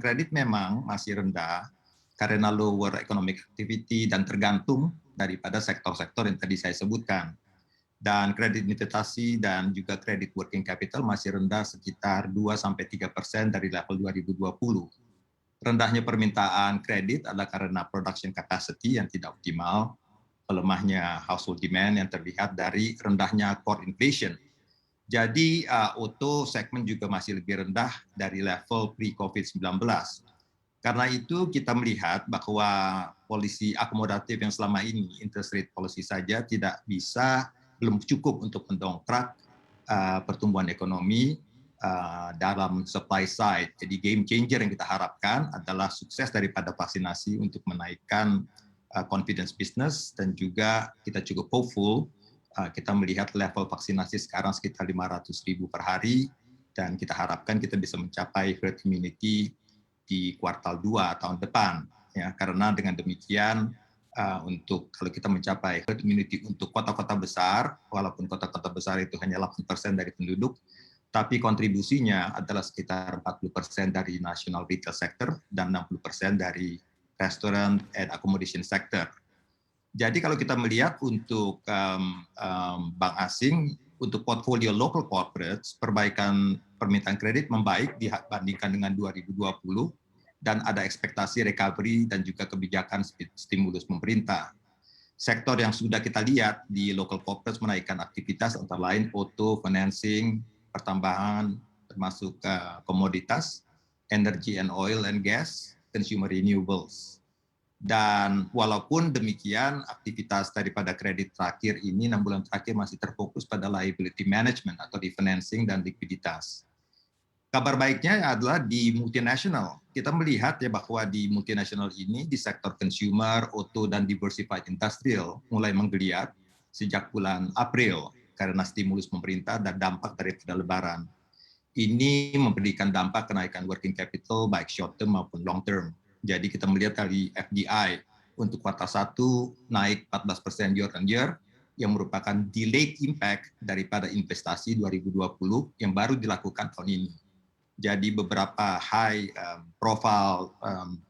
kredit memang masih rendah karena lower economic activity dan tergantung daripada sektor-sektor yang tadi saya sebutkan. Dan kredit investasi dan juga kredit working capital masih rendah sekitar 2-3% dari level 2020. Rendahnya permintaan kredit adalah karena production capacity yang tidak optimal, lemahnya household demand yang terlihat dari rendahnya core inflation. Jadi auto segmen juga masih lebih rendah dari level pre-COVID-19. Karena itu kita melihat bahwa polisi akomodatif yang selama ini, interest rate policy saja belum cukup untuk mendongkrak pertumbuhan ekonomi dalam supply side. Jadi game changer yang kita harapkan adalah sukses daripada vaksinasi untuk menaikkan confidence business, dan juga kita cukup hopeful kita melihat level vaksinasi sekarang sekitar 500.000 per hari, dan kita harapkan kita bisa mencapai herd immunity di kuartal 2 tahun depan. Ya, karena dengan demikian untuk kalau kita mencapai herd immunity untuk kota-kota besar, walaupun kota-kota besar itu hanya 8% dari penduduk, tapi kontribusinya adalah sekitar 40% dari national retail sector dan 60% dari restaurant and accommodation sector. Jadi kalau kita melihat untuk bank asing, untuk portfolio local corporates, perbaikan permintaan kredit membaik dibandingkan dengan 2020, dan ada ekspektasi recovery dan juga kebijakan stimulus pemerintah. Sektor yang sudah kita lihat di local corporates menaikkan aktivitas antara lain auto, financing, pertambangan, termasuk komoditas, energy and oil and gas, consumer renewables. Dan walaupun demikian, aktivitas daripada kredit terakhir ini 6 bulan terakhir masih terfokus pada liability management atau refinancing dan likuiditas. Kabar baiknya adalah di multinasional. Kita melihat ya bahwa di multinasional ini di sektor consumer, auto, dan diversified industrial mulai menggeliat sejak bulan April karena stimulus pemerintah dan dampak daripada lebaran. Ini memberikan dampak kenaikan working capital baik short term maupun long term. Jadi kita melihat dari FDI untuk kuartal 1 naik 14% year on year, yang merupakan delayed impact daripada investasi 2020 yang baru dilakukan tahun ini. Jadi beberapa high profile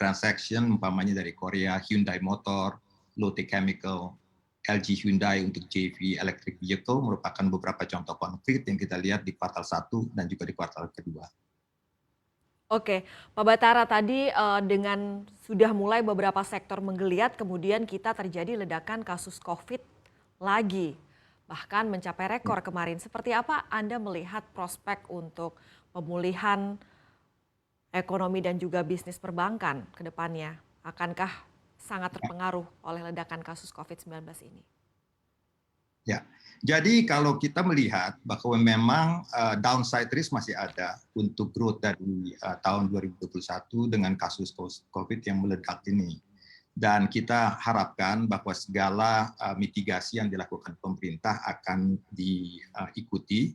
transaction, umpamanya dari Korea, Hyundai Motor, Lotte Chemical, LG Hyundai untuk JV electric vehicle merupakan beberapa contoh konkret yang kita lihat di kuartal 1 dan juga di kuartal kedua. Oke, Pak Batara, tadi dengan sudah mulai beberapa sektor menggeliat, kemudian kita terjadi ledakan kasus COVID lagi, bahkan mencapai rekor kemarin. Seperti apa Anda melihat prospek untuk pemulihan ekonomi dan juga bisnis perbankan ke depannya? Akankah sangat terpengaruh oleh ledakan kasus COVID-19 ini? Ya, jadi kalau kita melihat bahwa memang downside risk masih ada untuk growth dari tahun 2021 dengan kasus COVID yang meledak ini. Dan kita harapkan bahwa segala mitigasi yang dilakukan pemerintah akan diikuti.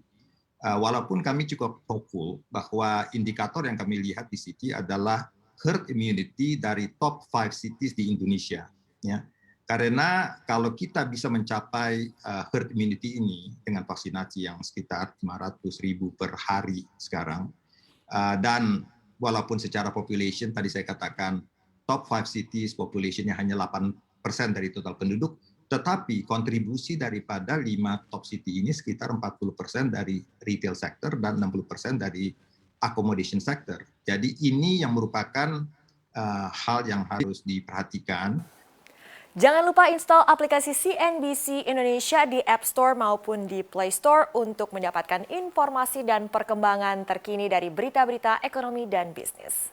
Walaupun kami cukup hopeful bahwa indikator yang kami lihat di sini adalah herd immunity dari top 5 cities di Indonesia. Ya. Karena kalau kita bisa mencapai herd immunity ini dengan vaksinasi yang sekitar 500.000 per hari sekarang, dan walaupun secara population tadi saya katakan top 5 cities populationnya hanya 8% dari total penduduk, tetapi kontribusi daripada 5 top city ini sekitar 40% dari retail sector dan 60% dari accommodation sector. Jadi ini yang merupakan hal yang harus diperhatikan. Jangan lupa install aplikasi CNBC Indonesia di App Store maupun di Play Store untuk mendapatkan informasi dan perkembangan terkini dari berita-berita ekonomi dan bisnis.